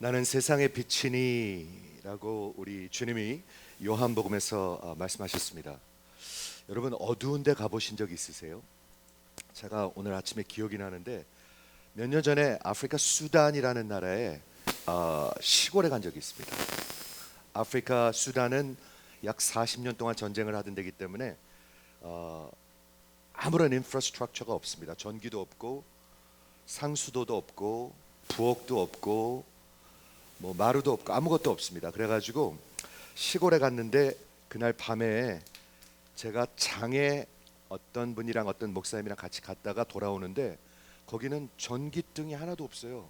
나는 세상의 빛이니라고 우리 주님이 요한복음에서 말씀하셨습니다. 여러분 어두운 데 가보신 적 있으세요? 제가 오늘 아침에 기억이 나는데 몇 년 전에 아프리카 수단이라는 나라에 시골에 간 적이 있습니다. 아프리카 수단은 약 40년 동안 전쟁을 하던 데기 때문에 아무런 인프라스트럭처가 없습니다. 전기도 없고 상수도도 없고 부엌도 없고 뭐 마루도 없고 아무것도 없습니다. 그래가지고 시골에 갔는데 그날 밤에 제가 장에 어떤 분이랑 어떤 목사님이랑 같이 갔다가 돌아오는데 거기는 전기등이 하나도 없어요.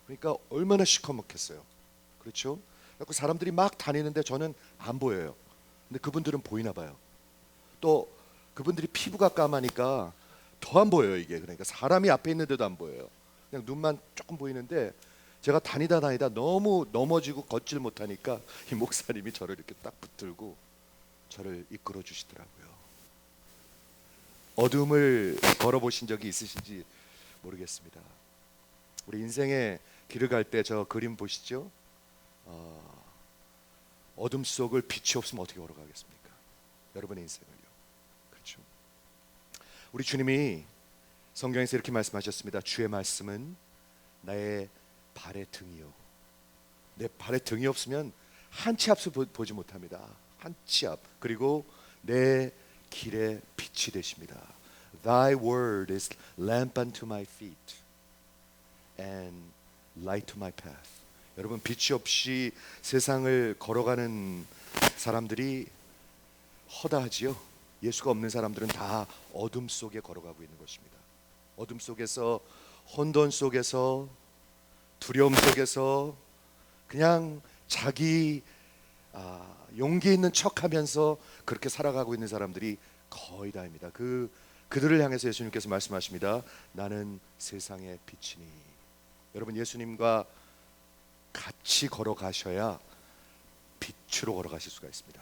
그러니까 얼마나 시커멓겠어요. 그렇죠? 그래서 사람들이 막 다니는데 저는 안 보여요. 근데 그분들은 보이나 봐요. 또 그분들이 피부가 까마니까 더 안 보여요. 이게 그러니까 사람이 앞에 있는데도 안 보여요. 그냥 눈만 조금 보이는데 제가 다니다 너무 넘어지고 걷질 못하니까 이 목사님이 저를 이렇게 딱 붙들고 저를 이끌어 주시더라고요. 어둠을 걸어보신 적이 있으신지 모르겠습니다. 우리 인생의 길을 갈 때 저 그림 보시죠? 어둠 속을 빛이 없으면 어떻게 걸어가겠습니까? 여러분의 인생을요. 그렇죠? 우리 주님이 성경에서 이렇게 말씀하셨습니다. 주의 말씀은 나의 발의 등이요. 내 발에 등이 없으면 한 치 앞을 보지 못합니다. 한 치 앞. 그리고 내 길의 빛이 되십니다. Thy word is lamp unto my feet and light to my path. 여러분 빛이 없이 세상을 걸어가는 사람들이 허다하지요. 예수가 없는 사람들은 다 어둠 속에 걸어가고 있는 것입니다. 어둠 속에서 혼돈 속에서 두려움 속에서 그냥 자기 용기 있는 척하면서 그렇게 살아가고 있는 사람들이 거의 다입니다. 그들을 향해서 예수님께서 말씀하십니다. 나는 세상의 빛이니. 여러분 예수님과 같이 걸어가셔야 빛으로 걸어가실 수가 있습니다.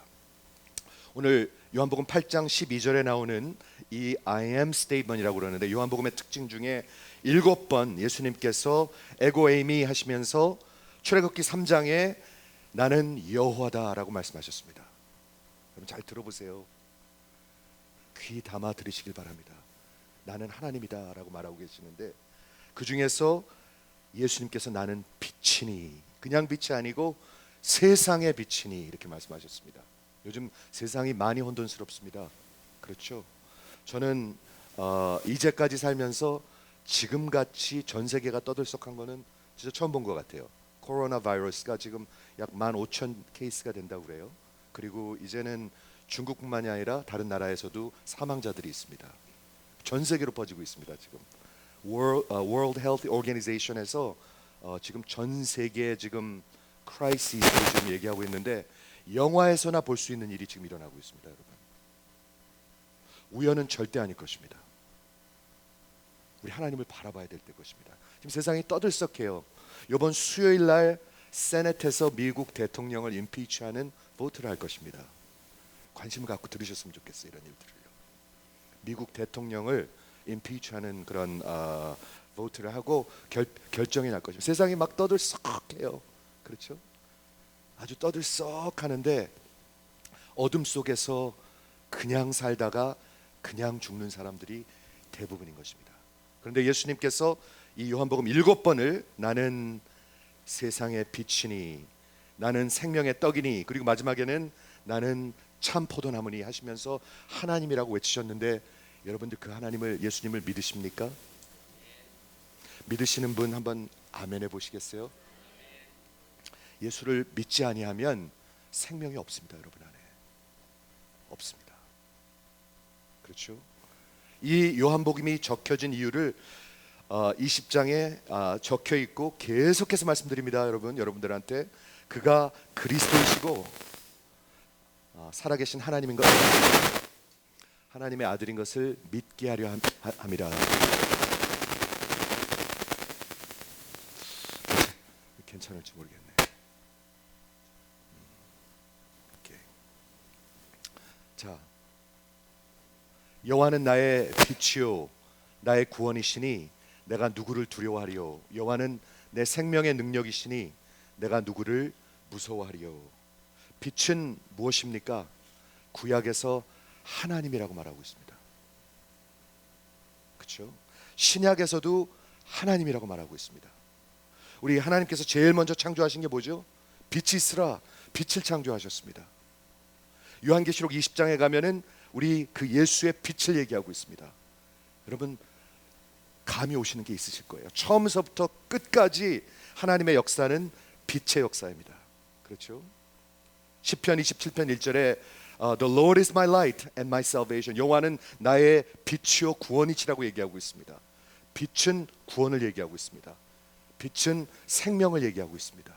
오늘 요한복음 8장 12절에 나오는 이 I am statement이라고 그러는데 요한복음의 특징 중에 7번 예수님께서 에고에이미 하시면서 출애굽기 3장에 나는 여호와다라고 말씀하셨습니다. 여러분 잘 들어보세요. 귀 담아 들으시길 바랍니다. 나는 하나님이다라고 말하고 계시는데 그 중에서 예수님께서 나는 빛이니, 그냥 빛이 아니고 세상의 빛이니 이렇게 말씀하셨습니다. 요즘 세상이 많이 혼돈스럽습니다. 그렇죠? 저는 이제까지 살면서 지금같이 전 세계가 떠들썩한 거는 진짜 처음 본 것 같아요. 코로나 바이러스가 지금 약 15,000 케이스가 된다고 그래요. 그리고 이제는 중국뿐만이 아니라 다른 나라에서도 사망자들이 있습니다. 전 세계로 퍼지고 있습니다. 지금 World Health Organization에서 지금 전 세계 지금 크라이시스를 지금 얘기하고 있는데 영화에서나 볼 수 있는 일이 지금 일어나고 있습니다, 여러분. 우연은 절대 아닐 것입니다. 우리 하나님을 바라봐야 될 때 것입니다. 지금 세상이 떠들썩해요. 이번 수요일 날 세넷에서 미국 대통령을 임피치하는 보트를 할 것입니다. 관심을 갖고 들으셨으면 좋겠어요. 이런 일들을요. 미국 대통령을 임피치하는 그런 보트를 하고 결정이 날 것입니다. 세상이 막 떠들썩해요. 그렇죠? 아주 떠들썩하는데 어둠 속에서 그냥 살다가 그냥 죽는 사람들이 대부분인 것입니다. 그런데 예수님께서 이 요한복음 7번을 나는 세상의 빛이니 나는 생명의 떡이니 그리고 마지막에는 나는 참 포도나무니 하시면서 하나님이라고 외치셨는데 여러분들 그 하나님을 예수님을 믿으십니까? 믿으시는 분 한번 아멘 해보시겠어요? 예수를 믿지 아니하면 생명이 없습니다. 여러분 안에 없습니다. 그렇죠? 이 요한복음이 적혀진 이유를 20장에 적혀 있고 계속해서 말씀드립니다. 여러분들한테 그가 그리스도이시고 살아계신 하나님인 것, 하나님의 아들인 것을 믿게 하려 함이라. 괜찮을지 모르겠네. 자, 여호와는 나의 빛이요 나의 구원이시니 내가 누구를 두려워하리요. 여호와는 내 생명의 능력이시니 내가 누구를 무서워하리요. 빛은 무엇입니까? 구약에서 하나님이라고 말하고 있습니다. 그렇죠? 신약에서도 하나님이라고 말하고 있습니다. 우리 하나님께서 제일 먼저 창조하신 게 뭐죠? 빛이 있으라 빛을 창조하셨습니다. 요한계시록 20장에 가면은 우리 그 예수의 빛을 얘기하고 있습니다. 여러분 감이 오시는 게 있으실 거예요. 처음서부터 끝까지 하나님의 역사는 빛의 역사입니다. 그렇죠? 시편 27편 1절에 The Lord is my light and my salvation. 여호와는 나의 빛이요 구원이시라고 얘기하고 있습니다. 빛은 구원을 얘기하고 있습니다. 빛은 생명을 얘기하고 있습니다.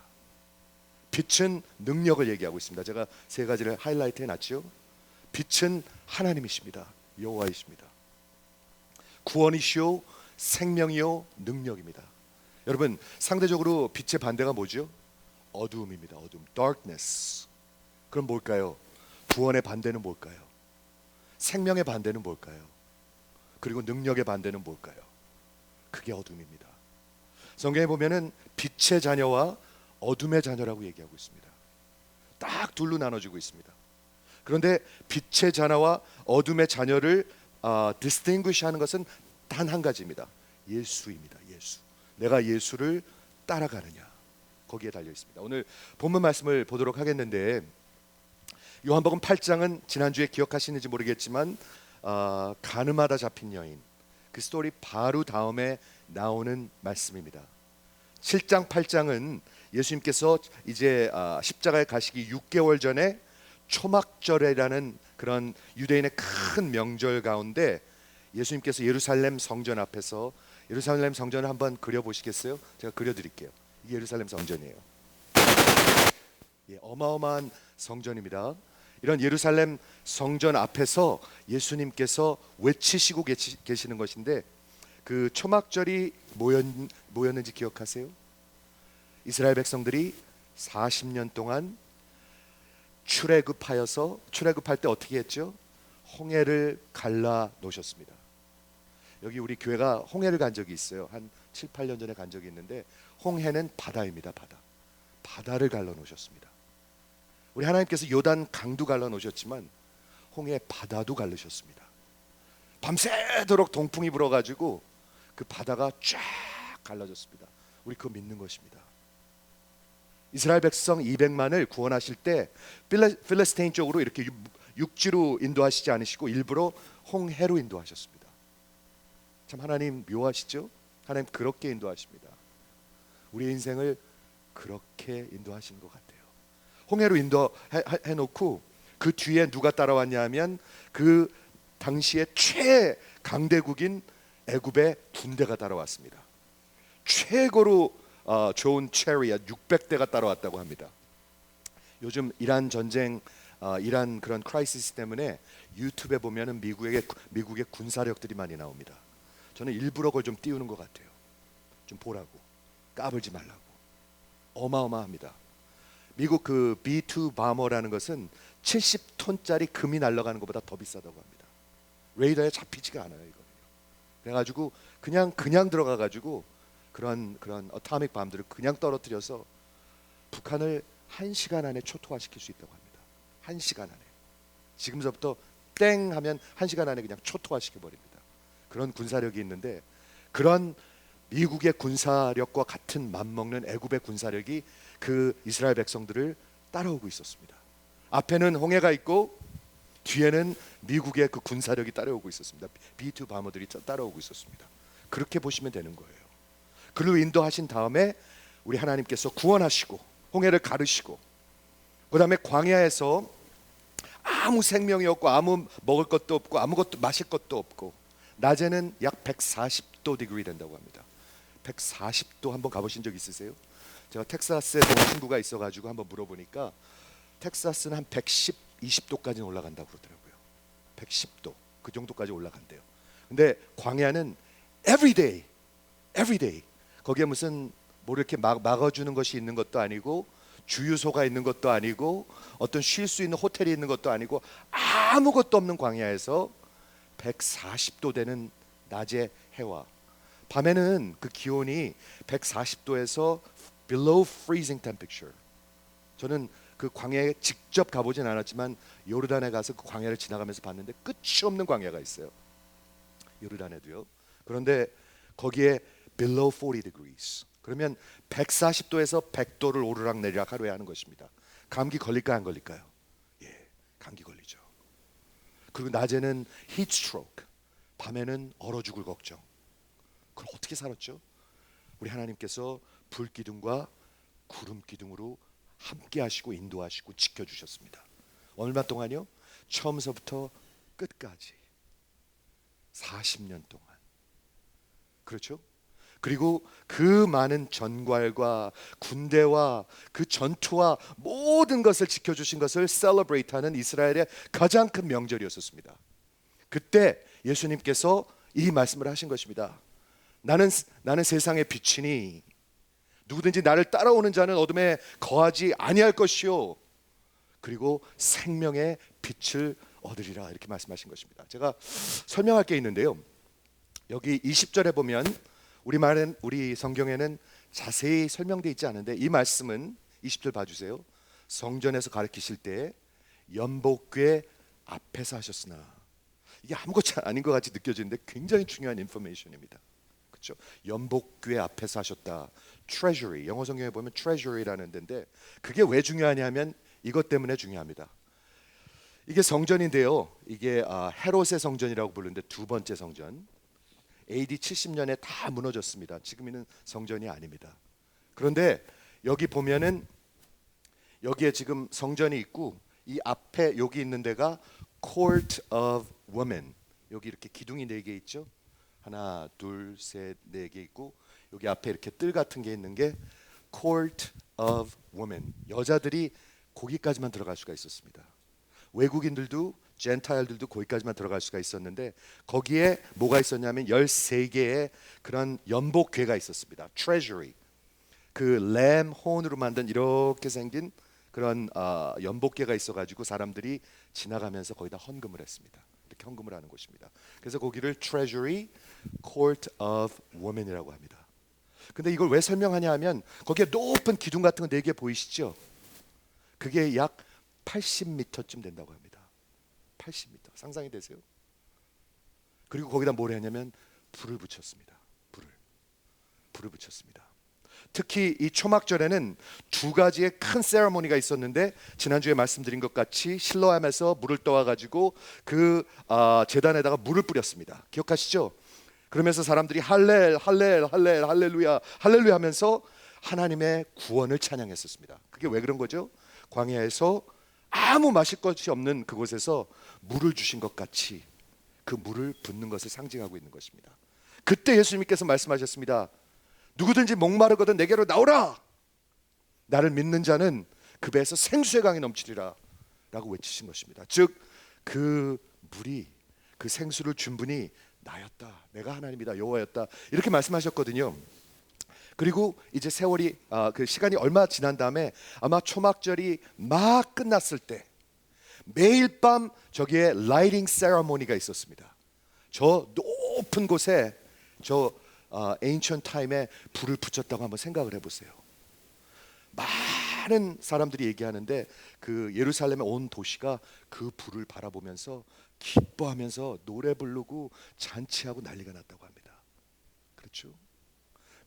빛은 능력을 얘기하고 있습니다. 제가 세 가지를 하이라이트 해놨죠. 빛은 하나님이십니다. 여호와이십니다. 구원이시요 생명이요 능력입니다. 여러분 상대적으로 빛의 반대가 뭐죠? 어두움입니다. 어두움, darkness. 그럼 뭘까요? 구원의 반대는 뭘까요? 생명의 반대는 뭘까요? 그리고 능력의 반대는 뭘까요? 그게 어둠입니다. 성경에 보면은 빛의 자녀와 어둠의 자녀라고 얘기하고 있습니다. 딱 둘로 나눠지고 있습니다. 그런데 빛의 자녀와 어둠의 자녀를 distinguish 하는 것은 단 한 가지입니다. 예수입니다. 예수. 내가 예수를 따라가느냐, 거기에 달려 있습니다. 오늘 본문 말씀을 보도록 하겠는데, 요한복음 8장은 지난주에 기억하시는지 모르겠지만 가늠하다 잡힌 여인, 그 스토리 바로 다음에 나오는 말씀입니다. 7장 8장은 예수님께서 이제 십자가에 가시기 6개월 전에 초막절이라는 그런 유대인의 큰 명절 가운데 예수님께서 예루살렘 성전 앞에서, 예루살렘 성전을 한번 그려보시겠어요? 제가 그려드릴게요. 이게 예루살렘 성전이에요. 예, 어마어마한 성전입니다. 이런 예루살렘 성전 앞에서 예수님께서 외치시고 계시는 것인데, 그 초막절이 뭐였는지 기억하세요? 이스라엘 백성들이 40년 동안 출애굽할 때 어떻게 했죠? 홍해를 갈라 놓으셨습니다. 여기 우리 교회가 홍해를 간 적이 있어요. 한 7, 8년 전에 간 적이 있는데, 홍해는 바다입니다. 바다를 갈라 놓으셨습니다. 우리 하나님께서 요단 강도 갈라 놓으셨지만 홍해 바다도 갈르셨습니다. 밤새도록 동풍이 불어가지고 그 바다가 쫙 갈라졌습니다. 우리 그거 믿는 것입니다. 이스라엘 백성 200만을 구원하실 때 필리스테인 쪽으로 이렇게 육지로 인도하시지 않으시고 일부러 홍해로 인도하셨습니다. 참 하나님 묘하시죠? 하나님 그렇게 인도하십니다. 우리의 인생을 그렇게 인도하시는 것 같아요. 홍해로 인도해 놓고 그 뒤에 누가 따라왔냐 하면 그 당시에 최강대국인 애굽의 군대가 따라왔습니다. 최고로 좋은 체리엇 600대가 따라왔다고 합니다. 요즘 이란 전쟁, 이란 그런 크라이시스 때문에 유튜브에 보면은 미국의 군사력들이 많이 나옵니다. 저는 일부러 그걸 좀 띄우는 것 같아요. 좀 보라고, 까불지 말라고. 어마어마합니다. 미국 그 B2 바머라는 것은 70톤짜리 금이 날아가는 것보다 더 비싸다고 합니다. 레이더에 잡히지가 않아요, 이거는요. 그래가지고 그냥 들어가가지고 그런 어토믹 밤들을 그냥 떨어뜨려서 북한을 1시간 안에 초토화시킬 수 있다고 합니다. 1시간 안에. 지금서부터 땡 하면 1시간 안에 그냥 초토화시켜 버립니다. 그런 군사력이 있는데, 그런 미국의 군사력과 같은 맞먹는 애굽의 군사력이 그 이스라엘 백성들을 따라오고 있었습니다. 앞에는 홍해가 있고 뒤에는 미국의 그 군사력이 따라오고 있었습니다. B2 바머들이 따라오고 있었습니다. 그렇게 보시면 되는 거예요. 그로 인도하신 다음에 우리 하나님께서 구원하시고 홍해를 가르시고, 그 다음에 광야에서 아무 생명이 없고 아무 먹을 것도 없고 아무것도 마실 것도 없고, 낮에는 약 140도 디그리 된다고 합니다. 140도 한번 가보신 적 있으세요? 제가 텍사스에 본 친구가 있어가지고 한번 물어보니까 텍사스는 한 110, 20도까지 올라간다고 그러더라고요. 110도 그 정도까지 올라간대요. 근데 광야는 every day 거기에 무슨 뭐 이렇게 막아주는 것이 있는 것도 아니고, 주유소가 있는 것도 아니고, 어떤 쉴 수 있는 호텔이 있는 것도 아니고, 아무것도 없는 광야에서 140도 되는 낮의 해와, 밤에는 그 기온이 140도에서 below freezing temperature. 저는 그 광야에 직접 가보진 않았지만 요르단에 가서 그 광야를 지나가면서 봤는데 끝이 없는 광야가 있어요. 요르단에도요. 그런데 거기에 below 40 degrees. 그러면 140도에서 100도를 오르락내리락 하루에 하는 것입니다. 감기 걸릴까요, 안 걸릴까요? 예, 감기 걸리죠. 그리고 낮에는 heat stroke, 밤에는 얼어 죽을 걱정. 그걸 어떻게 살았죠? 우리 하나님께서 불기둥과 구름기둥으로 함께 하시고 인도하시고 지켜주셨습니다. 얼마 동안요? 처음서부터 끝까지 40년 동안. 그렇죠? 그리고 그 많은 전괄과 군대와 그 전투와 모든 것을 지켜주신 것을 셀러브레이트하는 이스라엘의 가장 큰 명절이었습니다. 그때 예수님께서 이 말씀을 하신 것입니다. 나는 세상의 빛이니 누구든지 나를 따라오는 자는 어둠에 거하지 아니할 것이요 그리고 생명의 빛을 얻으리라, 이렇게 말씀하신 것입니다. 제가 설명할 게 있는데요. 여기 20절에 보면 우리 성경에는 자세히 설명되어 있지 않은데 이 말씀은 20절 봐주세요. 성전에서 가르치실 때 연복궤 앞에서 하셨으나, 이게 아무것도 아닌 것 같이 느껴지는데 굉장히 중요한 인포메이션입니다. 그렇죠? 연복궤 앞에서 하셨다. treasury, 영어 성경에 보면 treasury라는 데인데 그게 왜 중요하냐면 이것 때문에 중요합니다. 이게 성전인데요. 이게 헤롯의 성전이라고 부르는데 두 번째 성전. AD 70년에 다 무너졌습니다. 지금 있는 성전이 아닙니다. 그런데 여기 보면은 여기에 지금 성전이 있고 이 앞에 여기 있는 데가 Court of Women. 여기 이렇게 기둥이 4개 있죠. 하나, 둘, 셋, 4개 있고 여기 앞에 이렇게 뜰 같은 게 있는 게 Court of Women. 여자들이 거기까지만 들어갈 수가 있었습니다. 외국인들도 젠타일들도 거기까지만 들어갈 수가 있었는데 거기에 뭐가 있었냐면 13개의 그런 연복궤가 있었습니다. treasury. 그 램 혼으로 만든 이렇게 생긴 그런 연복궤가 있어가지고 사람들이 지나가면서 거기다 헌금을 했습니다. 이렇게 헌금을 하는 곳입니다. 그래서 거기를 treasury court of women이라고 합니다. 근데 이걸 왜 설명하냐 하면 거기에 높은 기둥 같은 거 4개 보이시죠? 그게 약 80m쯤 된다고 합니다. 80m. 상상이 되세요? 그리고 거기다 뭘 했냐면 불을 붙였습니다. 불을 붙였습니다. 특히 이 초막절에는 2가지의 큰 세레모니가 있었는데 지난주에 말씀드린 것 같이 실로암에서 물을 떠와가지고 그 제단에다가 물을 뿌렸습니다. 기억하시죠? 그러면서 사람들이 할렐루야 하면서 하나님의 구원을 찬양했었습니다. 그게 왜 그런 거죠? 광야에서 아무 마실 것이 없는 그곳에서 물을 주신 것 같이 그 물을 붓는 것을 상징하고 있는 것입니다. 그때 예수님께서 말씀하셨습니다. 누구든지 목마르거든 내게로 나오라. 나를 믿는 자는 그 배에서 생수의 강이 넘치리라 라고 외치신 것입니다. 즉 그 물이, 그 생수를 준 분이 나였다. 내가 하나님이다. 여호와였다. 이렇게 말씀하셨거든요. 그리고 이제 세월이 그 시간이 얼마 지난 다음에 아마 초막절이 막 끝났을 때 매일 밤 저기에 라이팅 세레모니가 있었습니다. 저 높은 곳에 저 ancient time에 불을 붙였다고 한번 생각을 해보세요. 많은 사람들이 얘기하는데 그 예루살렘의 온 도시가 그 불을 바라보면서 기뻐하면서 노래 부르고 잔치하고 난리가 났다고 합니다. 그렇죠?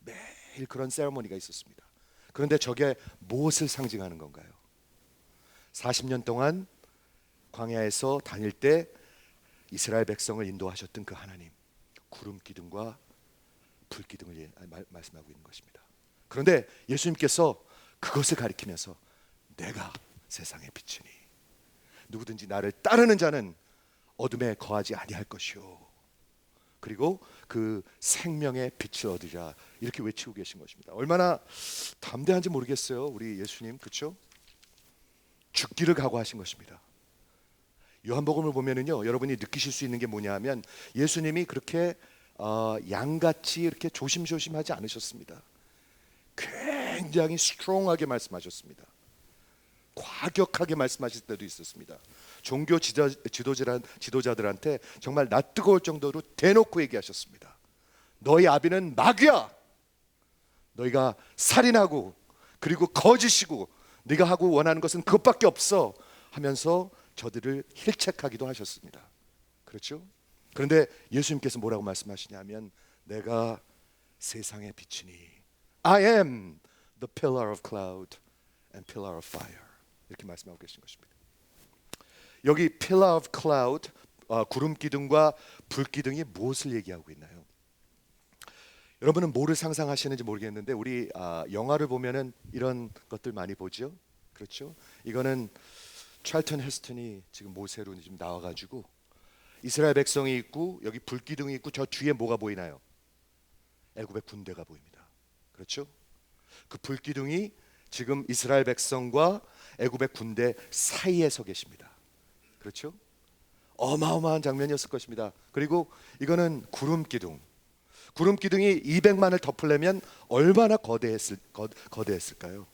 매일 그런 세레모니가 있었습니다. 그런데 저게 무엇을 상징하는 건가요? 40년 동안 광야에서 다닐 때 이스라엘 백성을 인도하셨던 그 하나님, 구름 기둥과 불 기둥을 말씀하고 있는 것입니다. 그런데 예수님께서 그것을 가리키면서 내가 세상의 빛이니 누구든지 나를 따르는 자는 어둠에 거하지 아니할 것이요 그리고 그 생명의 빛을 얻으리라, 이렇게 외치고 계신 것입니다. 얼마나 담대한지 모르겠어요. 우리 예수님, 그렇죠? 죽기를 각오하신 것입니다. 요한복음을 보면은요, 여러분이 느끼실 수 있는 게 뭐냐 하면 예수님이 그렇게 양같이 이렇게 조심조심하지 않으셨습니다. 굉장히 스트롱하게 말씀하셨습니다. 과격하게 말씀하실 때도 있었습니다. 종교 지도자들한테 정말 낯뜨거울 정도로 대놓고 얘기하셨습니다. 너희 아비는 마귀야. 너희가 살인하고 그리고 거짓이고 네가 하고 원하는 것은 그것밖에 없어 하면서 저들을 힐책하기도 하셨습니다. 그렇죠? 그런데 예수님께서 뭐라고 말씀하시냐면 내가 세상의 빛이니 I am the pillar of cloud and pillar of fire 이렇게 말씀하고 계신 것입니다. 여기 pillar of cloud 구름 기둥과 불 기둥이 무엇을 얘기하고 있나요? 여러분은 뭐를 상상하시는지 모르겠는데 우리 영화를 보면은 이런 것들 많이 보죠. 그렇죠? 이거는 찰턴 헤스턴이 지금 모세로 지금 나와가지고 이스라엘 백성이 있고 여기 불기둥이 있고 저 뒤에 뭐가 보이나요? 애굽의 군대가 보입니다. 그렇죠? 그 불기둥이 지금 이스라엘 백성과 애굽의 군대 사이에 서 계십니다. 그렇죠? 어마어마한 장면이었을 것입니다. 그리고 이거는 구름 기둥. 구름 기둥이 200만을 덮으려면 얼마나 거대했을까요?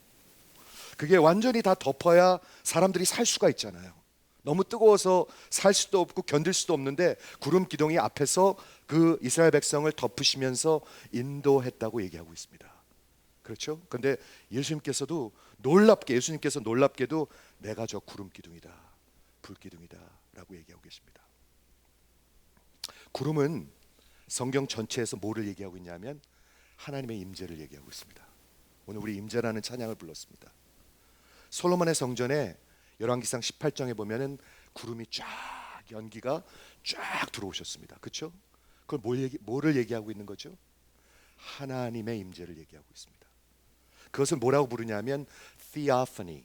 그게 완전히 다 덮어야 사람들이 살 수가 있잖아요. 너무 뜨거워서 살 수도 없고 견딜 수도 없는데 구름 기둥이 앞에서 그 이스라엘 백성을 덮으시면서 인도했다고 얘기하고 있습니다. 그렇죠? 그런데 예수님께서 놀랍게도 내가 저 구름 기둥이다, 불 기둥이다라고 얘기하고 계십니다. 구름은 성경 전체에서 뭐를 얘기하고 있냐면 하나님의 임재를 얘기하고 있습니다. 오늘 우리 임재라는 찬양을 불렀습니다. 솔로몬의 성전에 열왕기상 18장에 보면은 구름이 쫙 연기가 쫙 들어오셨습니다. 그렇죠? 그걸 뭐를 얘기하고 있는 거죠? 하나님의 임재를 얘기하고 있습니다. 그것을 뭐라고 부르냐면 theophany.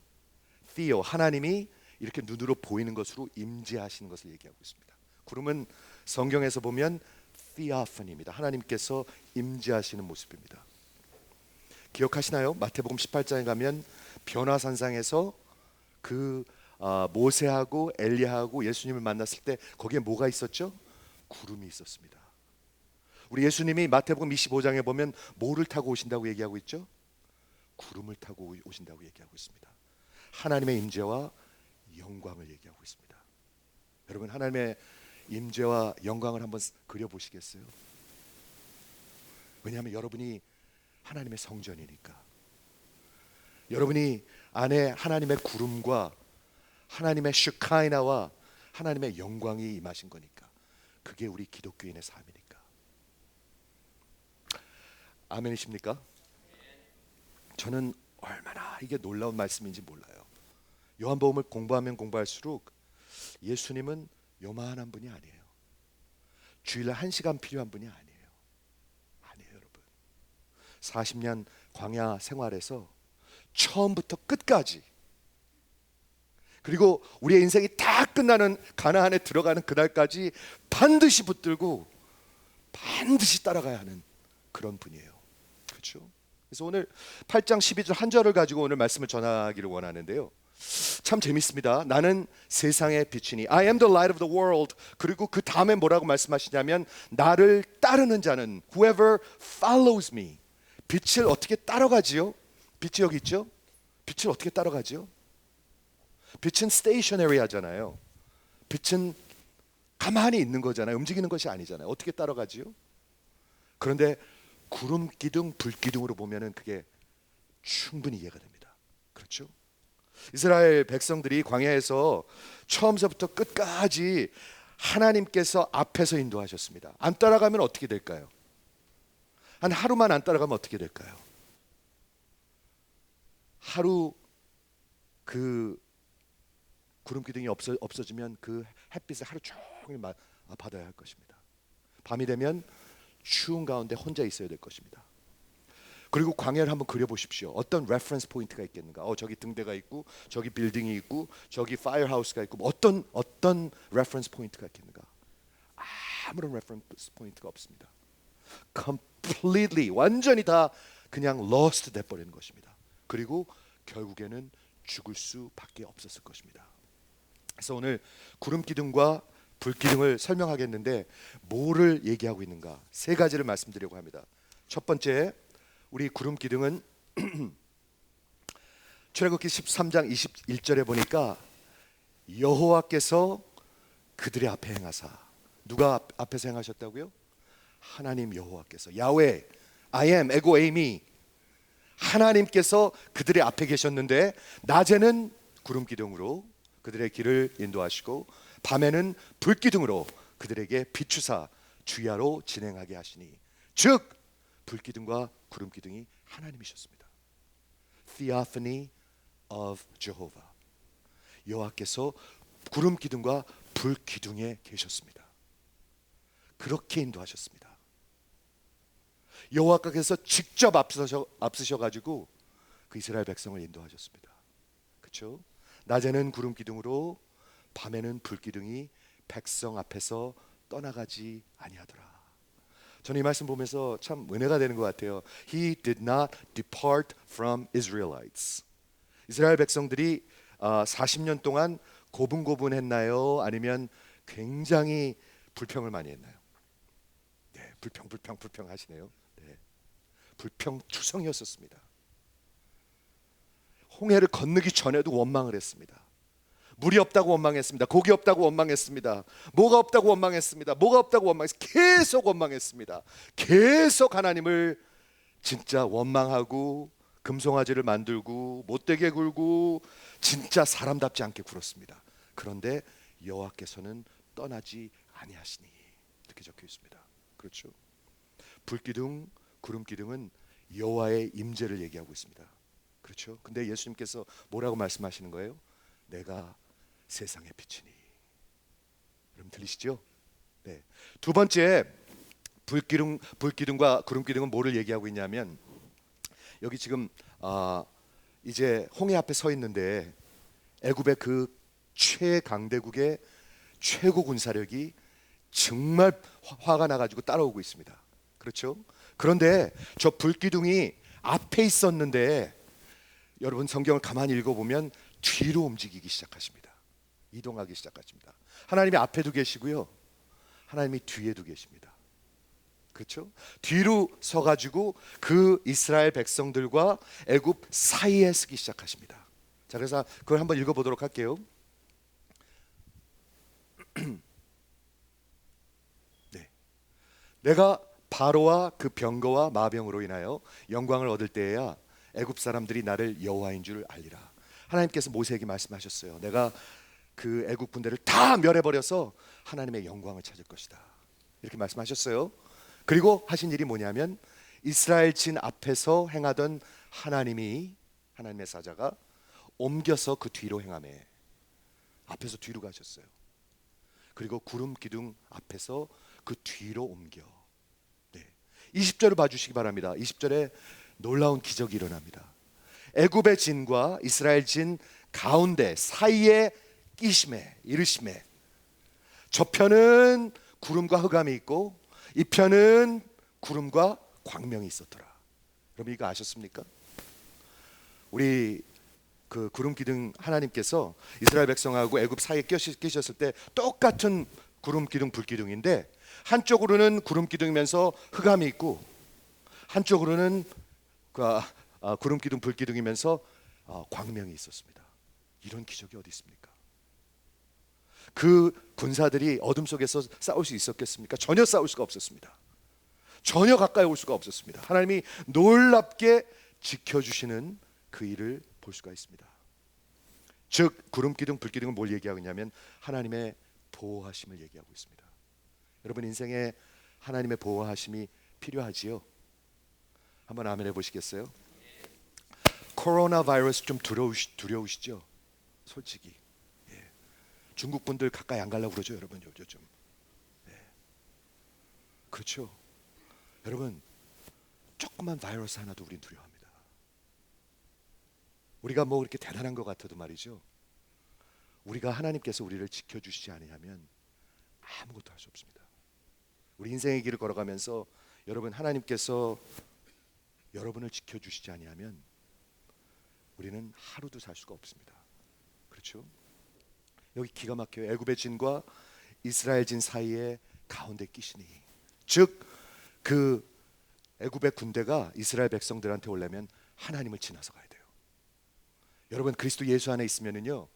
theo 하나님이 이렇게 눈으로 보이는 것으로 임재하시는 것을 얘기하고 있습니다. 구름은 성경에서 보면 theophany입니다. 하나님께서 임재하시는 모습입니다. 기억하시나요? 마태복음 18장에 가면 변화산상에서 그 모세하고 엘리야하고 예수님을 만났을 때 거기에 뭐가 있었죠? 구름이 있었습니다. 우리 예수님이 마태복음 25장에 보면 뭐를 타고 오신다고 얘기하고 있죠? 구름을 타고 오신다고 얘기하고 있습니다. 하나님의 임재와 영광을 얘기하고 있습니다. 여러분 하나님의 임재와 영광을 한번 그려보시겠어요? 왜냐하면 여러분이 하나님의 성전이니까. 여러분이 안에 하나님의 구름과 하나님의 슈카이나와 하나님의 영광이 임하신 거니까. 그게 우리 기독교인의 삶이니까. 아멘이십니까? 저는 얼마나 이게 놀라운 말씀인지 몰라요. 요한복음을 공부하면 공부할수록 예수님은 요만한 분이 아니에요. 주일날 1시간 필요한 분이 아니에요. 여러분 40년 광야 생활에서 처음부터 끝까지 그리고 우리의 인생이 다 끝나는 가나안에 들어가는 그날까지 반드시 붙들고 반드시 따라가야 하는 그런 분이에요. 그렇죠? 그래서 오늘 8장 12절 한 절을 가지고 오늘 말씀을 전하기를 원하는데요. 참 재밌습니다. 나는 세상의 빛이니 I am the light of the world. 그리고 그 다음에 뭐라고 말씀하시냐면 나를 따르는 자는 whoever follows me. 빛을 어떻게 따라가지요? 빛이 여기 있죠? 빛을 어떻게 따라가지요? 빛은 stationary 하잖아요. 빛은 가만히 있는 거잖아요. 움직이는 것이 아니잖아요. 어떻게 따라가지요? 그런데 구름 기둥, 불 기둥으로 보면은 그게 충분히 이해가 됩니다. 그렇죠? 이스라엘 백성들이 광야에서 처음서부터 끝까지 하나님께서 앞에서 인도하셨습니다. 안 따라가면 어떻게 될까요? 한 하루만 안 따라가면 어떻게 될까요? 하루 그 구름 기둥이 없어지면 그 햇빛을 하루 종일 받아야 할 것입니다. 밤이 되면 추운 가운데 혼자 있어야 될 것입니다. 그리고 광야를 한번 그려보십시오. 어떤 레퍼런스 포인트가 있겠는가? 저기 등대가 있고 저기 빌딩이 있고 저기 파이어하우스가 있고 어떤 레퍼런스 포인트가 있겠는가? 아무런 레퍼런스 포인트가 없습니다. completely 완전히 다 그냥 lost 돼버리는 것입니다. 그리고 결국에는 죽을 수밖에 없었을 것입니다. 그래서 오늘 구름 기둥과 불 기둥을 설명하겠는데 뭐를 얘기하고 있는가? 세 가지를 말씀드리려고 합니다. 첫 번째, 우리 구름 기둥은 출애굽기 13장 21절에 보니까 여호와께서 그들의 앞에 행하사. 누가 앞에서 행하셨다고요? 하나님 여호와께서. 야훼, I am, 에고 에이미. 하나님께서 그들의 앞에 계셨는데 낮에는 구름 기둥으로 그들의 길을 인도하시고 밤에는 불 기둥으로 그들에게 비추사 주야로 진행하게 하시니, 즉 불 기둥과 구름 기둥이 하나님이셨습니다. Theophany of Jehovah. 여호와께서 구름 기둥과 불 기둥에 계셨습니다. 그렇게 인도하셨습니다. 여호와께서 직접 앞서셔 가지고 그 이스라엘 백성을 인도하셨습니다. 그렇죠? 낮에는 구름 기둥으로 밤에는 불 기둥이 백성 앞에서 떠나가지 아니하더라. 저는 이 말씀 보면서 참 은혜가 되는 것 같아요. He did not depart from Israelites. 이스라엘 백성들이 40년 동안 고분고분했나요? 아니면 굉장히 불평을 많이 했나요? 네, 불평 하시네요. 네, 불평투성이었습니다. 홍해를 건너기 전에도 원망을 했습니다. 물이 없다고 원망했습니다. 고기 없다고 원망했습니다. 뭐가 없다고 원망했습니다. 뭐가 없다고 원망했습니다. 계속 원망했습니다. 계속 하나님을 진짜 원망하고 금송아지를 만들고 못되게 굴고 진짜 사람답지 않게 굴었습니다. 그런데 여호와께서는 떠나지 아니하시니, 이렇게 적혀 있습니다. 그렇죠? 불기둥, 구름기둥은 여호와의 임재를 얘기하고 있습니다. 그렇죠? 근데 예수님께서 뭐라고 말씀하시는 거예요? 내가 세상의 빛이니. 여러분 들리시죠? 네. 두 번째, 불기둥과 구름기둥은 뭐를 얘기하고 있냐면, 여기 지금 이제 홍해 앞에 서 있는데 애굽의 그 최강대국의 최고 군사력이 정말 화가 나가지고 따라오고 있습니다. 그렇죠? 그런데 저 불기둥이 앞에 있었는데 여러분 성경을 가만히 읽어보면 뒤로 움직이기 시작하십니다. 이동하기 시작하십니다. 하나님이 앞에도 계시고요, 하나님이 뒤에도 계십니다. 그렇죠? 뒤로 서가지고 그 이스라엘 백성들과 애굽 사이에 서기 시작하십니다. 자, 그래서 그걸 한번 읽어보도록 할게요. 네. 내가 바로와 그 병거와 마병으로 인하여 영광을 얻을 때에야 애굽 사람들이 나를 여호와인 줄 알리라. 하나님께서 모세에게 말씀하셨어요. 내가 그 애굽 군대를 다 멸해버려서 하나님의 영광을 찾을 것이다, 이렇게 말씀하셨어요. 그리고 하신 일이 뭐냐면 이스라엘 진 앞에서 행하던 하나님의 사자가 옮겨서 그 뒤로 행하매, 앞에서 뒤로 가셨어요. 그리고 구름 기둥 앞에서 그 뒤로 옮겨. 네. 20절을 봐주시기 바랍니다. 20절에 놀라운 기적이 일어납니다. 애굽의 진과 이스라엘 진 가운데 사이에 끼심에 이르심에, 저편은 구름과 흑암이 있고 이 편은 구름과 광명이 있었더라. 여러분 이거 아셨습니까? 우리 그 구름 기둥 하나님께서 이스라엘 백성하고 애굽 사이에 끼셨을 때 똑같은 구름 기둥 불 기둥인데, 한쪽으로는 구름 기둥이면서 흑암이 있고 한쪽으로는 구름 기둥 불 기둥이면서 광명이 있었습니다. 이런 기적이 어디 있습니까? 그 군사들이 어둠 속에서 싸울 수 있었겠습니까? 전혀 싸울 수가 없었습니다. 전혀 가까이 올 수가 없었습니다. 하나님이 놀랍게 지켜주시는 그 일을 볼 수가 있습니다. 즉 구름 기둥 불 기둥은 뭘 얘기하고 있냐면 하나님의 보호하심을 얘기하고 있습니다. 여러분 인생에 하나님의 보호하심이 필요하지요? 한번 아멘 해보시겠어요? 코로나 바이러스 좀 두려우시죠? 솔직히 중국 분들 가까이 안 가려고 그러죠, 여러분 요즘. 네. 그렇죠. 여러분 조그만 바이러스 하나도 우린 두려워합니다. 우리가 뭐 그렇게 대단한 것 같아도 말이죠, 우리가 하나님께서 우리를 지켜주시지 않으면 아무것도 할 수 없습니다. 우리 인생의 길을 걸어가면서 여러분 하나님께서 여러분을 지켜주시지 않으면 우리는 하루도 살 수가 없습니다. 그렇죠? 여기 기가 막혀요. 애굽의 진과 이스라엘 진 사이에 가운데 끼시니, 즉 그 애굽의 군대가 이스라엘 백성들한테 오려면 하나님을 지나서 가야 돼요. 여러분 그리스도 예수 안에 있으면은요,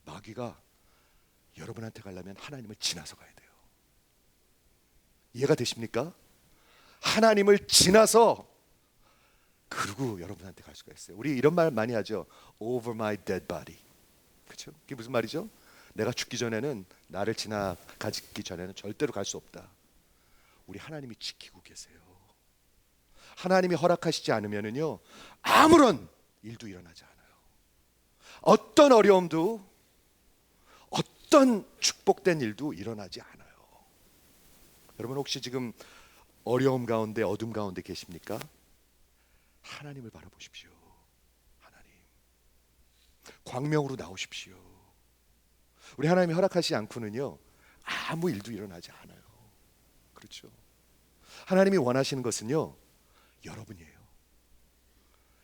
마귀가 여러분한테 가려면 하나님을 지나서 가야 돼요. 이해가 되십니까? 하나님을 지나서 그러고 여러분한테 갈 수가 있어요. 우리 이런 말 많이 하죠. Over my dead body. 그렇죠? 그게 무슨 말이죠? 내가 죽기 전에는, 나를 지나가기 전에는 절대로 갈 수 없다. 우리 하나님이 지키고 계세요. 하나님이 허락하시지 않으면은요, 아무런 일도 일어나지 않아요. 어떤 어려움도, 어떤 축복된 일도 일어나지 않아요. 여러분 혹시 지금 어려움 가운데, 어둠 가운데 계십니까? 하나님을 바라보십시오. 하나님, 광명으로 나오십시오. 우리 하나님이 허락하시지 않고는요, 아무 일도 일어나지 않아요. 그렇죠? 하나님이 원하시는 것은요, 여러분이에요.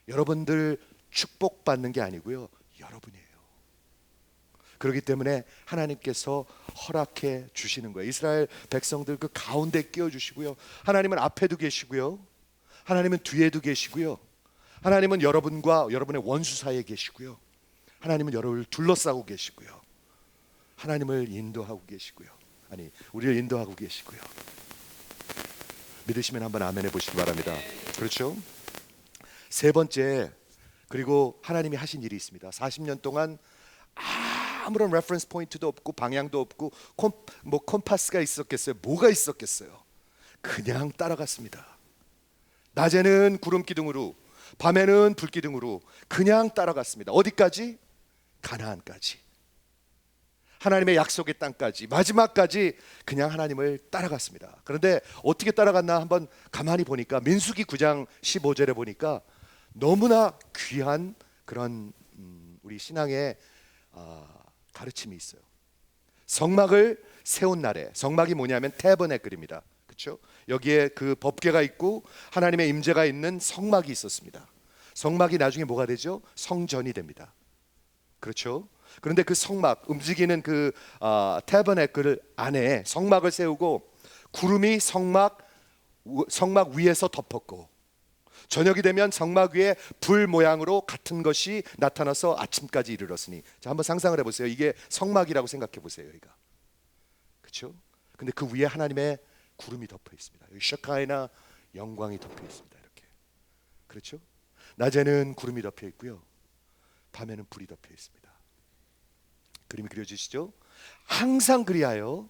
여러분들 축복받는 게 아니고요, 여러분이에요. 그렇기 때문에 하나님께서 허락해 주시는 거예요. 이스라엘 백성들 그 가운데 끼워 주시고요, 하나님은 앞에도 계시고요, 하나님은 뒤에도 계시고요, 하나님은 여러분과 여러분의 원수 사이에 계시고요, 하나님은 여러분을 둘러싸고 계시고요, 하나님을 인도하고 계시고요, 아니 우리를 인도하고 계시고요. 믿으시면 한번 아멘 해보시기 바랍니다. 그렇죠? 세 번째, 그리고 하나님이 하신 일이 있습니다. 40년 동안 아무런 레퍼런스 포인트도 없고 방향도 없고 콤파스가 있었겠어요? 뭐가 있었겠어요? 그냥 따라갔습니다. 낮에는 구름 기둥으로, 밤에는 불 기둥으로 그냥 따라갔습니다. 어디까지? 가나안까지. 하나님의 약속의 땅까지, 마지막까지 그냥 하나님을 따라갔습니다. 그런데 어떻게 따라갔나 한번 가만히 보니까 민수기 9장 15절에 보니까 너무나 귀한 그런 우리 신앙의 가르침이 있어요. 성막을 세운 날에, 성막이 뭐냐면 태버네클입니다. 그렇죠? 여기에 그 법궤가 있고 하나님의 임재가 있는 성막이 있었습니다. 성막이 나중에 뭐가 되죠? 성전이 됩니다. 그렇죠? 그런데 그 성막, 움직이는 그 태버네클 안에 성막을 세우고 구름이 성막 위에서 덮었고, 저녁이 되면 성막 위에 불 모양으로 같은 것이 나타나서 아침까지 이르렀으니. 자, 한번 상상을 해보세요. 이게 성막이라고 생각해 보세요. 여기가, 그렇죠? 근데 그 위에 하나님의 구름이 덮여 있습니다. 여기 샤카이나 영광이 덮여 있습니다. 이렇게, 그렇죠? 낮에는 구름이 덮여 있고요, 밤에는 불이 덮여 있습니다. 그림이 그려지시죠? 항상 그리하여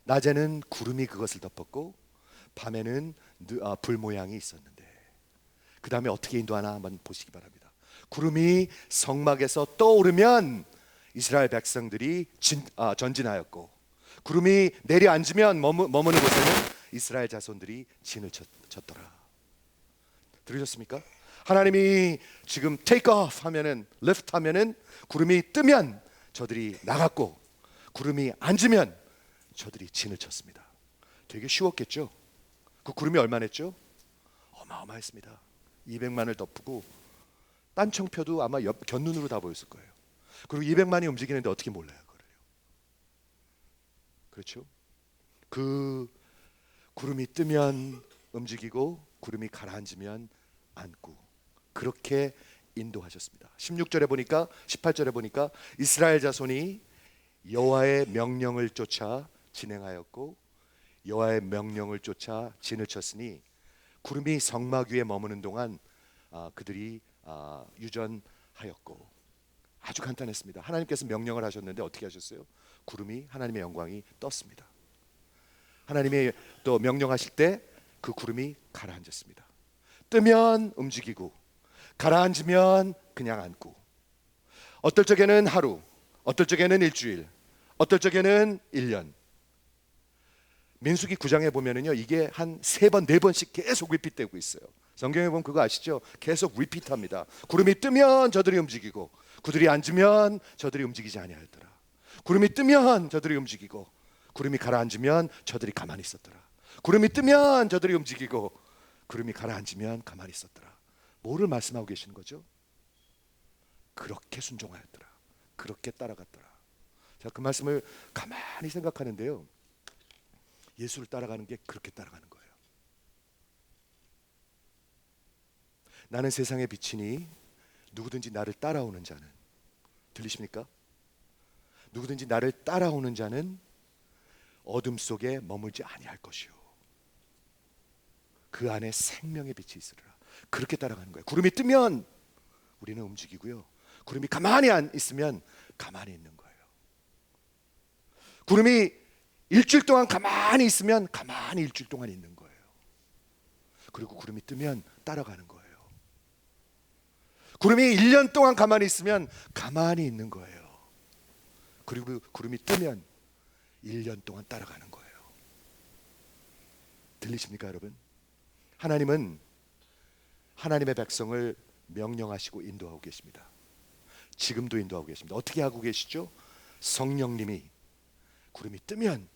낮에는 구름이 그것을 덮었고 밤에는 불 모양이 있었는데, 그 다음에 어떻게 인도하나 한번 보시기 바랍니다. 구름이 성막에서 떠오르면 이스라엘 백성들이 전진하였고, 구름이 내려앉으면 머무는 곳에는 이스라엘 자손들이 진을 쳤더라. 들으셨습니까? 하나님이 지금 테이크 오프 하면은, 리프트 하면은 구름이 뜨면 저들이 나갔고, 구름이 앉으면 저들이 진을 쳤습니다. 되게 쉬웠겠죠? 그 구름이 얼마나 했죠? 어마어마했습니다. 200만을 덮고 딴청표도 아마 곁눈으로 다 보였을 거예요. 그리고 200만이 움직이는데 어떻게 몰라요 그거를요? 그렇죠? 그 구름이 뜨면 움직이고 구름이 가라앉으면 앉고, 그렇게 인도하셨습니다. 16절에 보니까, 18절에 보니까 이스라엘 자손이 여호와의 명령을 쫓아 진행하였고 여호와의 명령을 쫓아 진을 쳤으니 구름이 성막 위에 머무는 동안 그들이 유전하였고. 아주 간단했습니다. 하나님께서 명령을 하셨는데 어떻게 하셨어요? 구름이, 하나님의 영광이 떴습니다. 하나님이 또 명령하실 때 그 구름이 가라앉았습니다. 뜨면 움직이고 가라앉으면 그냥 앉고, 어떨 적에는 하루, 어떨 적에는 일주일, 어떨 적에는 1년. 민수기 9장에 보면은요, 이게 한 3번, 4번씩 계속 리피트되고 있어요. 성경에 보면 그거 아시죠? 계속 리피트합니다. 구름이 뜨면 저들이 움직이고, 구름이 앉으면 저들이 움직이지 아니하였더라. 구름이 뜨면 저들이 움직이고, 구름이 가라앉으면 저들이 가만히 있었더라. 구름이 뜨면 저들이 움직이고, 구름이 가라앉으면 가만히 있었더라. 뭐를 말씀하고 계시는 거죠? 그렇게 순종하였더라. 그렇게 따라갔더라. 자, 그 말씀을 가만히 생각하는데요, 예수를 따라가는 게 그렇게 따라가는 거예요. 나는 세상의 빛이니 누구든지 나를 따라오는 자는, 들리십니까? 누구든지 나를 따라오는 자는 어둠 속에 머물지 아니할 것이요 그 안에 생명의 빛이 있으리라. 그렇게 따라가는 거예요. 구름이 뜨면 우리는 움직이고요. 구름이 가만히 안 있으면 가만히 있는 거예요. 구름이 일주일 동안 가만히 있으면 가만히 일주일 동안 있는 거예요. 그리고 구름이 뜨면 따라가는 거예요. 구름이 1년 동안 가만히 있으면 가만히 있는 거예요. 그리고 구름이 뜨면 1년 동안 따라가는 거예요. 들리십니까, 여러분? 하나님은 하나님의 백성을 명령하시고 인도하고 계십니다. 지금도 인도하고 계십니다. 어떻게 하고 계시죠? 성령님이 구름이 뜨면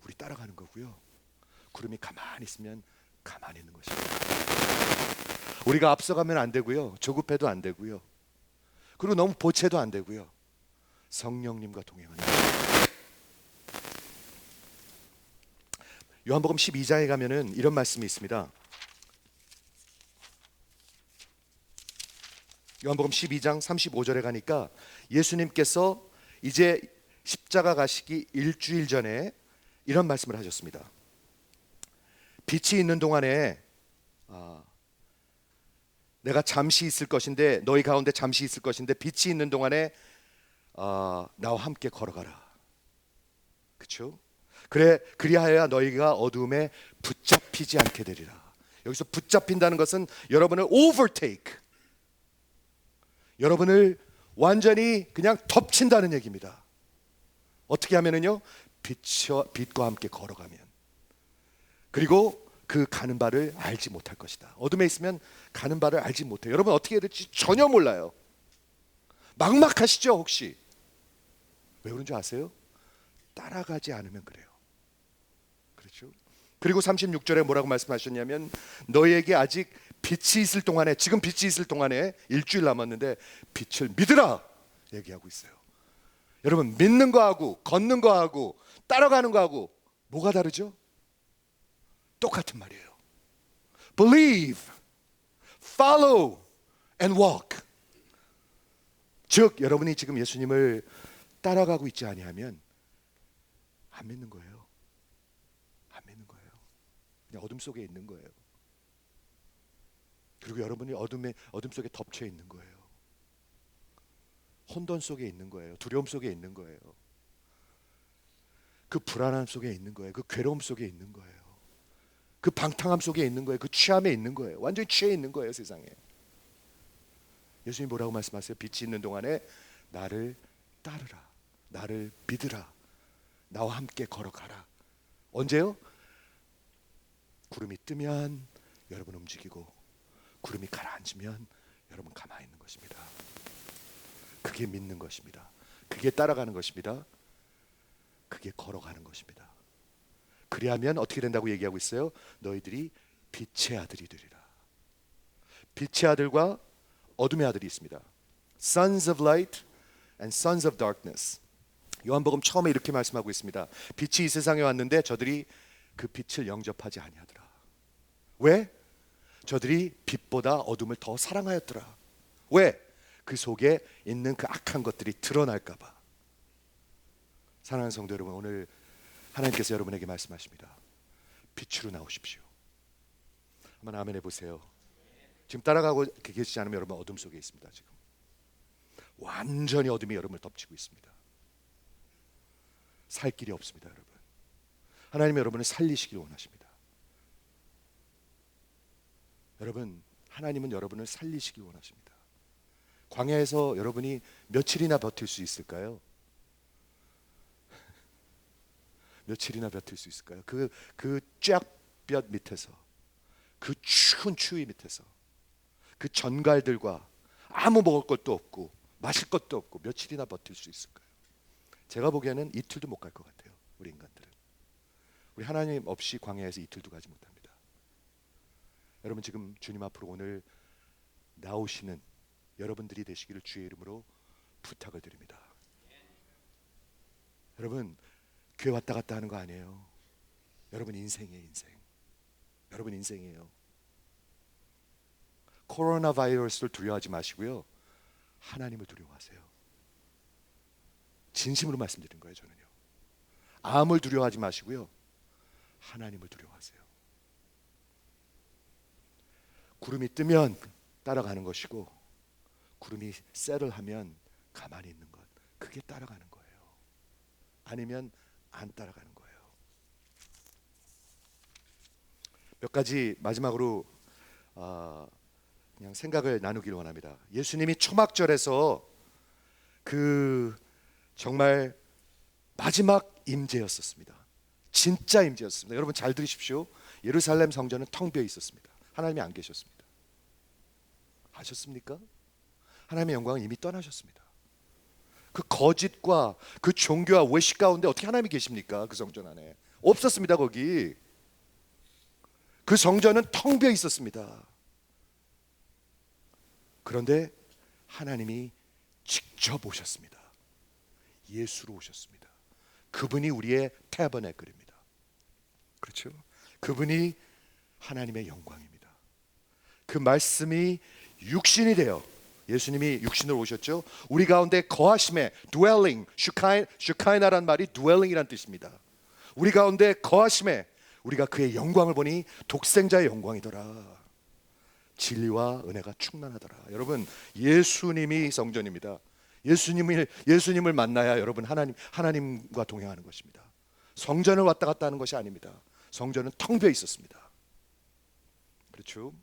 우리 따라가는 거고요. 구름이 가만히 있으면 가만히 있는 것입니다. 우리가 앞서가면 안 되고요. 조급해도 안 되고요. 그리고 너무 보채도 안 되고요. 성령님과 동행하는 거예요. 요한복음 12장에 가면은 이런 말씀이 있습니다. 요한복음 12장 35절에 가니까 예수님께서 이제 십자가 가시기 일주일 전에 이런 말씀을 하셨습니다. 빛이 있는 동안에 내가 잠시 있을 것인데 너희 가운데 잠시 있을 것인데 빛이 있는 동안에 나와 함께 걸어가라. 그렇죠? 그리하여 너희가 어두움에 붙잡히지 않게 되리라. 여기서 붙잡힌다는 것은 여러분을 overtake, 여러분을 완전히 그냥 덮친다는 얘기입니다. 어떻게 하면은요? 빛과 함께 걸어가면, 그리고 그 가는 바를 알지 못할 것이다. 어둠에 있으면 가는 바를 알지 못해요. 여러분 어떻게 해야 될지 전혀 몰라요. 막막하시죠? 혹시 왜 그런 줄 아세요? 따라가지 않으면 그래요. 그렇죠? 그리고 36절에 뭐라고 말씀하셨냐면 너희에게 아직 빛이 있을 동안에, 지금 빛이 있을 동안에 일주일 남았는데 빛을 믿으라 얘기하고 있어요. 여러분 믿는 거하고 걷는 거하고 따라가는 거하고 뭐가 다르죠? 똑같은 말이에요. Believe, follow and walk. 즉 여러분이 지금 예수님을 따라가고 있지 아니하면 안 믿는 거예요. 안 믿는 거예요. 그냥 어둠 속에 있는 거예요. 그리고 여러분이 어둠 속에 덮쳐 있는 거예요. 혼돈 속에 있는 거예요. 두려움 속에 있는 거예요. 그 불안함 속에 있는 거예요. 그 괴로움 속에 있는 거예요. 그 방탕함 속에 있는 거예요. 그 취함에 있는 거예요. 완전히 취해 있는 거예요, 세상에. 예수님 뭐라고 말씀하세요? 빛이 있는 동안에 나를 따르라. 나를 믿으라. 나와 함께 걸어가라. 언제요? 구름이 뜨면 여러분 움직이고 구름이 가라앉으면 여러분 가만히 있는 것입니다. 그게 믿는 것입니다. 그게 따라가는 것입니다. 그게 걸어가는 것입니다. 그리하면 어떻게 된다고 얘기하고 있어요? 너희들이 빛의 아들이 되리라. 빛의 아들과 어둠의 아들이 있습니다. Sons of light and sons of darkness. 요한복음 처음에 이렇게 말씀하고 있습니다. 빛이 이 세상에 왔는데 저들이 그 빛을 영접하지 아니하더라. 왜? 저들이 빛보다 어둠을 더 사랑하였더라. 왜? 그 속에 있는 그 악한 것들이 드러날까 봐. 사랑하는 성도 여러분, 오늘 하나님께서 여러분에게 말씀하십니다. 빛으로 나오십시오. 한번 아멘 해보세요. 지금 따라가고 계시지 않으면 여러분 어둠 속에 있습니다. 지금 완전히 어둠이 여러분을 덮치고 있습니다. 살 길이 없습니다. 여러분, 하나님이 여러분을 살리시길 원하십니다. 여러분, 하나님은 여러분을 살리시길 원하십니다. 광야에서 여러분이 며칠이나 버틸 수 있을까요? 며칠이나 버틸 수 있을까요? 그 쫙볕 밑에서, 그 추운 추위 밑에서, 그 전갈들과 아무 먹을 것도 없고 마실 것도 없고 며칠이나 버틸 수 있을까요? 제가 보기에는 이틀도 못 갈 것 같아요. 우리 인간들은. 우리 하나님 없이 광야에서 이틀도 가지 못합니다. 여러분 지금 주님 앞으로 오늘 나오시는 여러분들이 되시기를 주의 이름으로 부탁을 드립니다. 여러분 교회 왔다 갔다 하는 거 아니에요. 여러분 인생이에요. 인생. 여러분 인생이에요. 코로나 바이러스를 두려워하지 마시고요, 하나님을 두려워하세요. 진심으로 말씀드린 거예요. 저는요, 암을 두려워하지 마시고요, 하나님을 두려워하세요. 구름이 뜨면 따라가는 것이고 구름이 셋을하면 가만히 있는 것, 그게 따라가는 거예요. 아니면 안 따라가는 거예요. 몇 가지 마지막으로 그냥 생각을 나누기를 원합니다. 예수님이 초막절에서 그 정말 마지막 임재였었습니다. 진짜 임재였습니다. 여러분 잘 들으십시오. 예루살렘 성전은 텅 비어 있었습니다. 하나님이 안 계셨습니다. 아셨습니까? 하나님의 영광은 이미 떠나셨습니다. 그 거짓과 그 종교와 외식 가운데 어떻게 하나님이 계십니까? 그 성전 안에 없었습니다. 거기 그 성전은 텅 비어 있었습니다. 그런데 하나님이 직접 오셨습니다. 예수로 오셨습니다. 그분이 우리의 태버네클입니다. 그렇죠? 그분이 하나님의 영광입니다. 그 말씀이 육신이 되어, 예수님이 육신으로 오셨죠. 우리 가운데 거하심에, dwelling, 슈카이나란 말이 dwelling이란 뜻입니다. 우리 가운데 거하심에 우리가 그의 영광을 보니 독생자의 영광이더라. 진리와 은혜가 충만하더라. 여러분, 예수님이 성전입니다. 예수님을 만나야 여러분 하나님과 동행하는 것입니다. 성전을 왔다 갔다 하는 것이 아닙니다. 성전은 텅 비어 있었습니다. 그렇죠?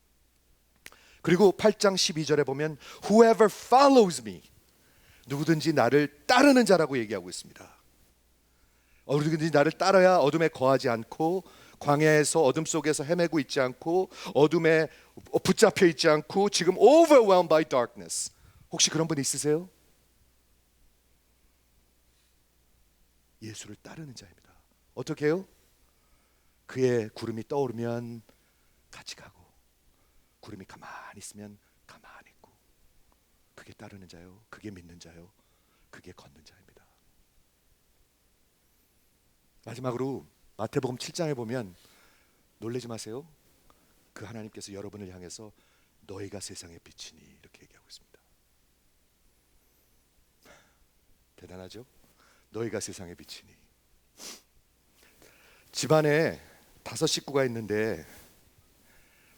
그리고 8장 12절에 보면 Whoever follows me, 누구든지 나를 따르는 자라고 얘기하고 있습니다. 누구든지 나를 따라야 어둠에 거하지 않고 광야에서 어둠 속에서 헤매고 있지 않고 어둠에 붙잡혀 있지 않고 지금 overwhelmed by darkness. 혹시 그런 분 있으세요? 예수를 따르는 자입니다. 어떻게 해요? 그의 구름이 떠오르면 같이 가고 구름이 가만히 있으면 가만히 있고, 그게 따르는 자요, 그게 믿는 자요, 그게 걷는 자입니다. 마지막으로 마태복음 7장에 보면 놀라지 마세요. 그 하나님께서 여러분을 향해서 너희가 세상의 빛이니 이렇게 얘기하고 있습니다. 대단하죠? 너희가 세상의 빛이니. 집안에 5 식구가 있는데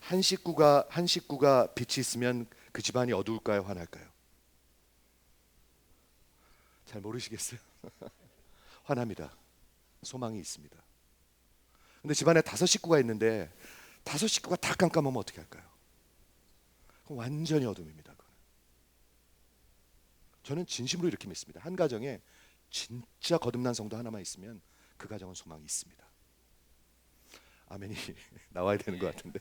한 식구가 빛이 있으면 그 집안이 어두울까요, 환할까요? 잘 모르시겠어요? 환합니다. 소망이 있습니다. 근데 집안에 5 식구가 있는데 5 식구가 다 깜깜하면 어떻게 할까요? 그럼 완전히 어둠입니다. 그건. 저는 진심으로 이렇게 믿습니다. 한 가정에 진짜 거듭난 성도 하나만 있으면 그 가정은 소망이 있습니다. 아멘이 나와야 되는 것 같은데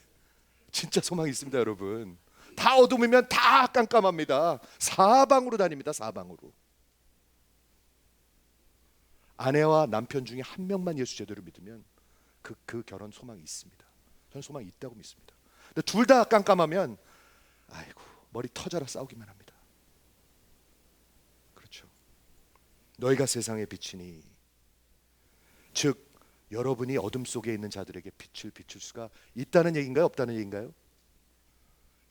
진짜 소망이 있습니다. 여러분, 다 어둠이면 다 깜깜합니다. 사방으로 다닙니다. 사방으로. 아내와 남편 중에 한 명만 예수 제대로 믿으면 그 결혼 소망이 있습니다. 저는 소망이 있다고 믿습니다. 근데 둘 다 깜깜하면 아이고 머리 터져라 싸우기만 합니다. 그렇죠? 너희가 세상의 빛이니, 즉 여러분이 어둠 속에 있는 자들에게 빛을 비출 수가 있다는 얘기인가요? 없다는 얘기인가요?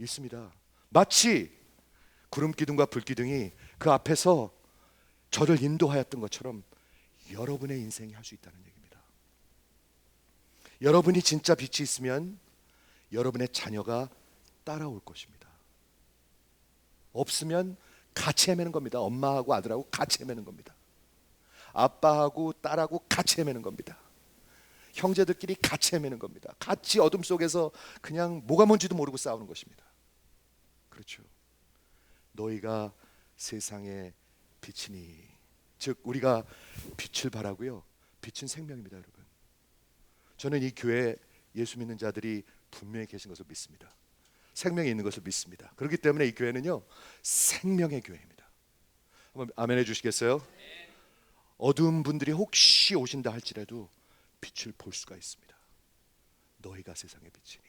있습니다. 마치 구름 기둥과 불 기둥이 그 앞에서 저를 인도하였던 것처럼 여러분의 인생이 할 수 있다는 얘기입니다. 여러분이 진짜 빛이 있으면 여러분의 자녀가 따라올 것입니다. 없으면 같이 헤매는 겁니다. 엄마하고 아들하고 같이 헤매는 겁니다. 아빠하고 딸하고 같이 헤매는 겁니다. 형제들끼리 같이 헤매는 겁니다. 같이 어둠 속에서 그냥 뭐가 뭔지도 모르고 싸우는 것입니다. 그렇죠? 너희가 세상의 빛이니, 즉 우리가 빛을 발하고요. 빛은 생명입니다. 여러분, 저는 이 교회에 예수 믿는 자들이 분명히 계신 것을 믿습니다. 생명이 있는 것을 믿습니다. 그렇기 때문에 이 교회는요 생명의 교회입니다. 한번 아멘 해주시겠어요? 어두운 분들이 혹시 오신다 할지라도 빛을 볼 수가 있습니다. 너희가 세상의 빛이니.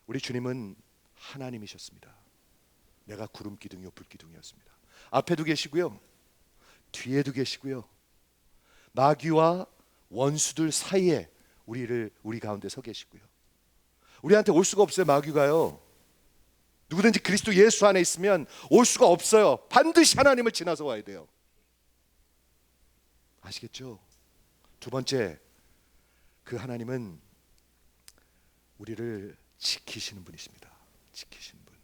우리 주님은 하나님이셨습니다. 내가 구름 기둥이요 불 기둥이었습니다. 앞에도 계시고요, 뒤에도 계시고요, 마귀와 원수들 사이에 우리 가운데 서 계시고요. 우리한테 올 수가 없어요. 마귀가요, 누구든지 그리스도 예수 안에 있으면 올 수가 없어요. 반드시 하나님을 지나서 와야 돼요. 아시겠죠? 두 번째, 그 하나님은 우리를 지키시는 분이십니다. 지키시는 분.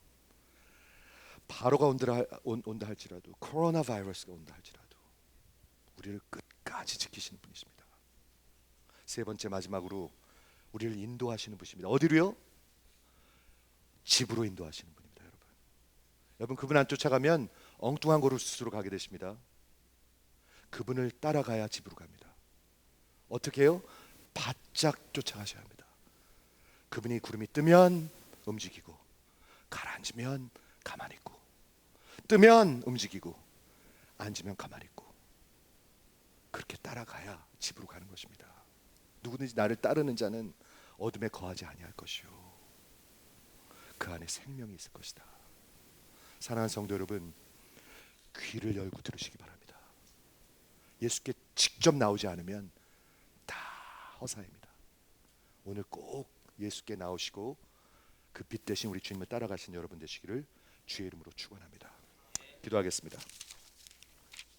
바로가 온다 할지라도, 코로나 바이러스가 온다 할지라도 우리를 끝까지 지키시는 분이십니다. 세 번째, 마지막으로 우리를 인도하시는 분이십니다. 어디로요? 집으로 인도하시는 분입니다. 여러분 그분 안 쫓아가면 엉뚱한 곳으로 가게 되십니다. 그분을 따라가야 집으로 갑니다. 어떻게 해요? 바짝 쫓아가셔야 합니다. 그분이 구름이 뜨면 움직이고, 가라앉으면 가만히 있고, 뜨면 움직이고, 앉으면 가만히 있고, 그렇게 따라가야 집으로 가는 것입니다. 누구든지 나를 따르는 자는 어둠에 거하지 아니할 것이요 그 안에 생명이 있을 것이다. 사랑하는 성도 여러분, 귀를 열고 들으시기 바랍니다. 예수께 직접 나오지 않으면 다 허사입니다. 오늘 꼭 예수께 나오시고 그 빛 대신 우리 주님을 따라가신 여러분 되시기를 주의 이름으로 축원합니다. 기도하겠습니다.